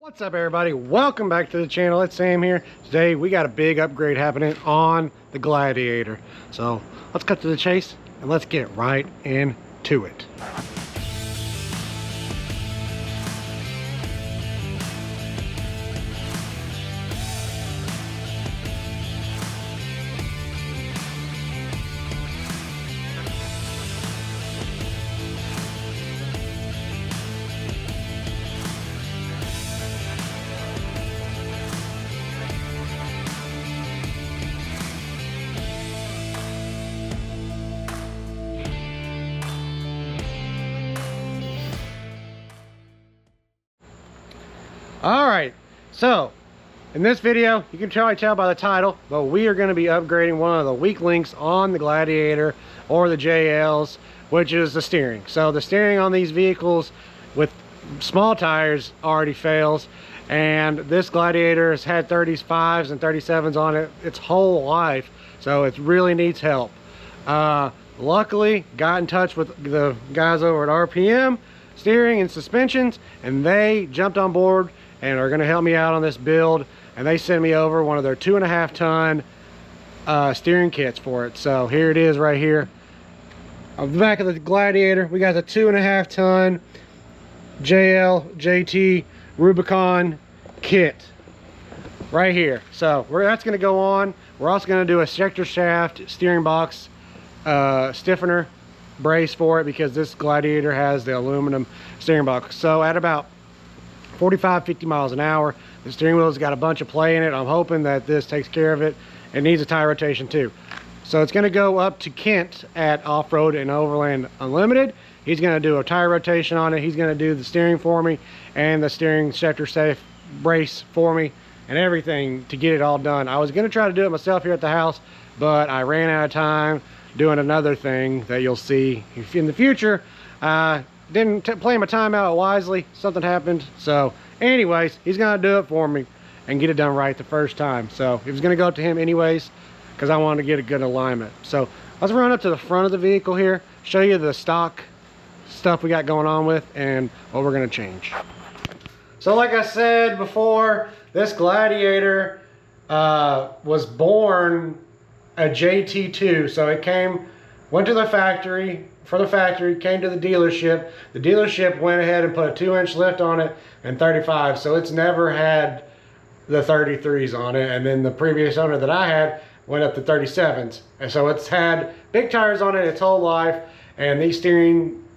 What's up, everybody? Welcome back to the channel. It's Sam here. Today we got a big upgrade happening on the Gladiator, so let's cut to the chase and let's get right into it. Alright, so in this video, you can probably tell by the title, but we are going to be upgrading one of the weak links on the Gladiator or the JLs, which is the steering. So the steering on these vehicles with small tires already fails, and this Gladiator has had 35s and 37s on it its whole life, so it really needs help. Luckily, got in touch with the guys over at RPM Steering and Suspensions, and they jumped on board and are going to help me out on this build, and they sent me over one of their 2.5 ton steering kits for it. So here it is right here on the back of the Gladiator. We got the 2.5 ton JT Rubicon kit right here. So that's going to go on. We're also going to do a sector shaft steering box stiffener brace for it, because this Gladiator has the aluminum steering box. So at about 45-50 miles an hour, the steering wheel's got a bunch of play in it. I'm hoping that this takes care of it. It needs a tire rotation too. So it's going to go up to Kent at Off Road and Overland Unlimited. He's going to do a tire rotation on it. He's going to do the steering for me and the steering sector safe brace for me and everything to get it all done. I was going to try to do it myself here at the house, but I ran out of time doing another thing that you'll see in the future. Didn't play my time out wisely. Something happened. So anyways, he's gonna do it for me and get it done right the first time. So it was gonna go up to him anyways, because I wanted to get a good alignment. So let's run up to the front of the vehicle here, show you the stock stuff we got going on with and what we're gonna change. So like I said before, this Gladiator was born a JT2. So it went to the factory, came to the dealership. The dealership went ahead and put a 2-inch lift on it and 35. So it's never had the 33s on it. And then the previous owner that I had went up to 37s. And so it's had big tires on it its whole life. And these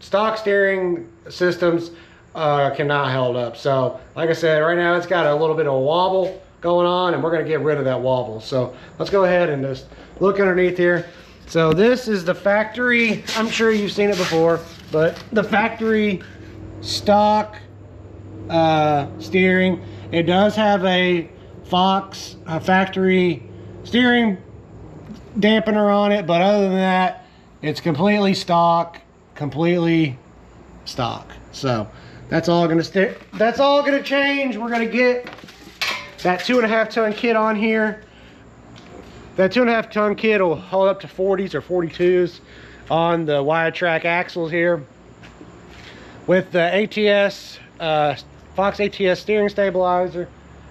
stock steering systems cannot hold up. So like I said, right now it's got a little bit of a wobble going on, and we're going to get rid of that wobble. So let's go ahead and just look underneath here. So this is the factory, I'm sure you've seen it before, but the factory stock steering. It does have a Fox factory steering dampener on it, but other than that, it's completely stock. So that's all going to change. We're going to get that 2.5 ton kit on here. That 2.5 ton kit will hold up to 40s or 42s on the wide track axles here. With the ATS, Fox ATS steering stabilizer,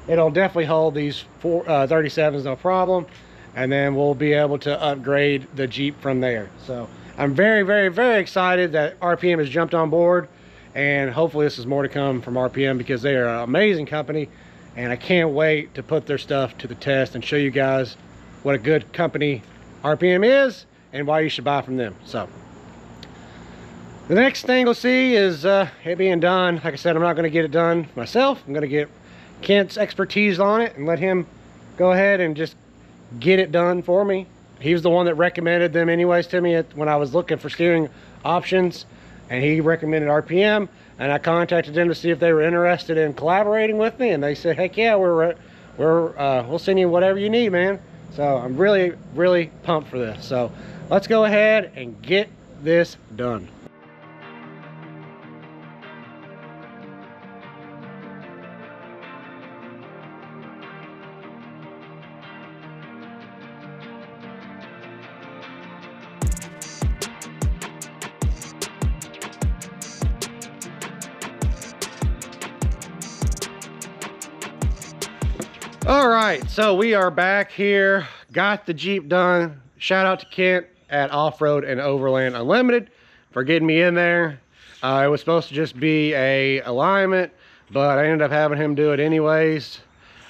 it'll definitely hold these 37s no problem. And then we'll be able to upgrade the Jeep from there. So I'm very, very, very excited that RPM has jumped on board. And hopefully this is more to come from RPM, because they are an amazing company. And I can't wait to put their stuff to the test and show you guys what a good company RPM is and why you should buy from them. So the next thing we'll see is it being done. Like I said, I'm not going to get it done myself. I'm going to get Kent's expertise on it and let him go ahead and just get it done for me. He was the one that recommended them anyways to me when I was looking for steering options, and he recommended RPM. And I contacted them to see if they were interested in collaborating with me, and they said, heck yeah, we'll send you whatever you need, man. So I'm really, really pumped for this. So let's go ahead and get this done. All right, so we are back here, got the Jeep done. Shout out to Kent at Off Road and Overland Unlimited for getting me in there. It was supposed to just be a alignment, but I ended up having him do it anyways.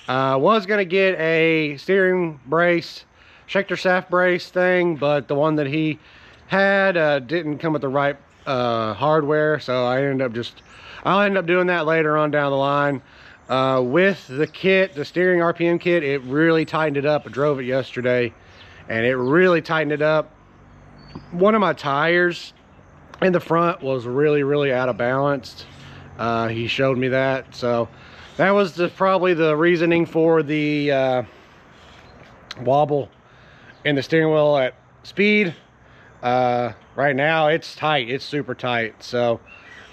Was gonna get a steering brace, shifter shaft brace thing, but the one that he had didn't come with the right hardware, so I'll end up doing that later on down the line. With the kit, the steering RPM kit, it really tightened it up. I drove it yesterday and it really tightened it up. One of my tires in the front was really out of balance. He showed me that, so that was probably the reasoning for the wobble in the steering wheel at speed. Right now it's tight, it's super tight, so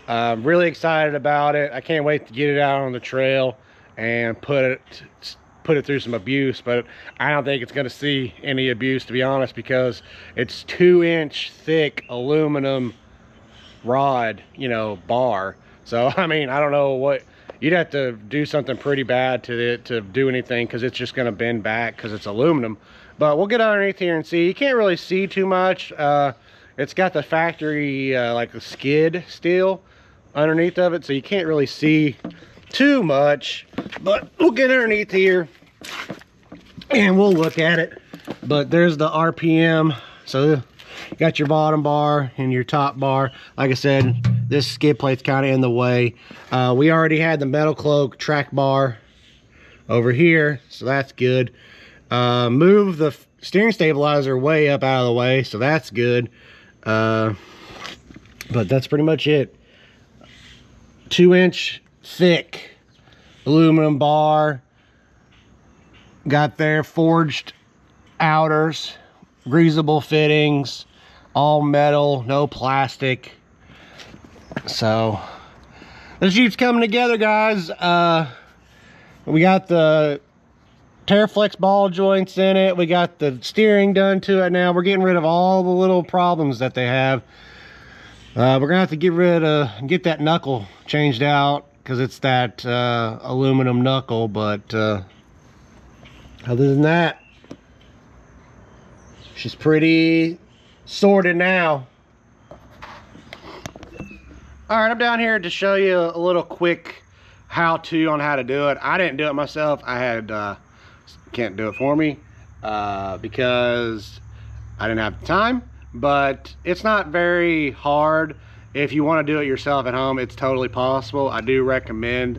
I'm really excited about it. I can't wait to get it out on the trail and put it through some abuse, but I don't think it's going to see any abuse, to be honest, because it's 2-inch thick aluminum rod, you know, bar. So I mean, I don't know what you'd have to do, something pretty bad to it to do anything, because it's just going to bend back because it's aluminum. But we'll get underneath here and see. You can't really see too much. It's got the factory like the skid steel underneath of it, so you can't really see too much, but we'll get underneath here and we'll look at it. But there's the RPM, so you got your bottom bar and your top bar. Like I said, this skid plate's kind of in the way. We already had the metal cloak track bar over here, so that's good. Move the steering stabilizer way up out of the way, so that's good. But that's pretty much it. 2-inch thick aluminum bar, got their forged outers, greasable fittings, all metal, no plastic. So the Jeep's coming together, guys. We got the Terraflex ball joints in it, we got the steering done to it. Now we're getting rid of all the little problems that they have. We're gonna have to get that knuckle changed out, because it's that aluminum knuckle. But other than that, she's pretty sorted now. All right, I'm down here to show you a little quick how-to on how to do it. I didn't do it myself. I had Can't do it for me because I didn't have the time. But it's not very hard. If you want to do it yourself at home, it's totally possible. I do recommend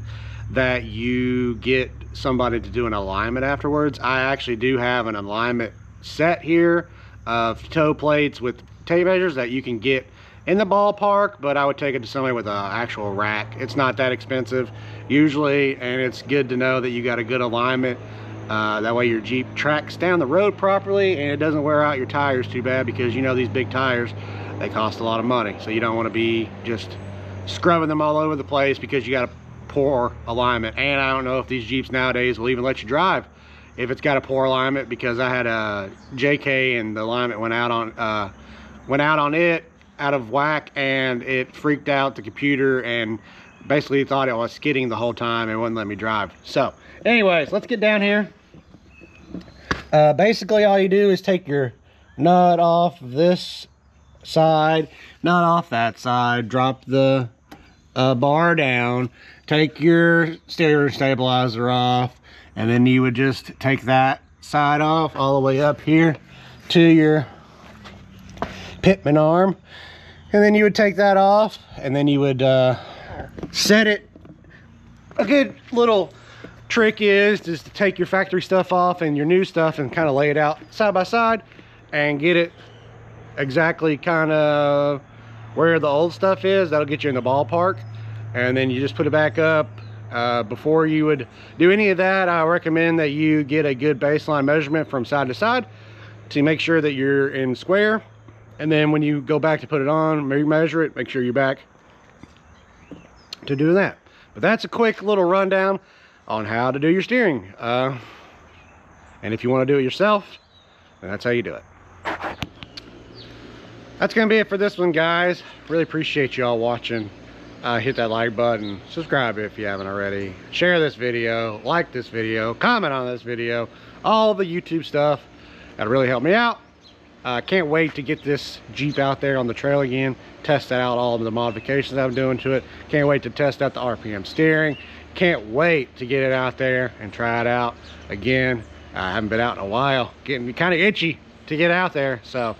that you get somebody to do an alignment afterwards. I actually do have an alignment set here of toe plates with tape measures that you can get in the ballpark, but I would take it to somebody with an actual rack. It's not that expensive usually, and it's good to know that you got a good alignment. That way your Jeep tracks down the road properly and it doesn't wear out your tires too bad, because you know these big tires, they cost a lot of money. So you don't want to be just scrubbing them all over the place because you got a poor alignment. And I don't know if these Jeeps nowadays will even let you drive if it's got a poor alignment, because I had a JK and the alignment went out on it out of whack, and it freaked out the computer and basically thought it was skidding the whole time and wouldn't let me drive. So anyways, let's get down here. Basically all you do is take your nut off this side, nut off that side, drop the bar down, take your steering stabilizer off, and then you would just take that side off all the way up here to your pitman arm, and then you would take that off, and then you would set it. A good little trick is just to take your factory stuff off and your new stuff and kind of lay it out side by side and get it exactly kind of where the old stuff is. That'll get you in the ballpark, and then you just put it back up. Before you would do any of that, I recommend that you get a good baseline measurement from side to side to make sure that you're in square, and then when you go back to put it on, measure it, make sure you're back to do that. But that's a quick little rundown on how to do your steering. And if you want to do it yourself, then that's how you do it. That's gonna be it for this one, guys. Really appreciate y'all watching. hit that like button, subscribe if you haven't already, share this video, like this video, comment on this video, all the YouTube stuff. That'll really help me out. Can't wait to get this Jeep out there on the trail again, test out all of the modifications I'm doing to it. Can't wait to test out the RPM steering. Can't wait to get it out there and try it out again. I haven't been out in a while, getting kind of itchy to get out there. So,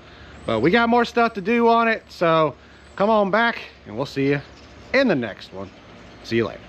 but we got more stuff to do on it, so come on back and we'll see you in the next one. See you later.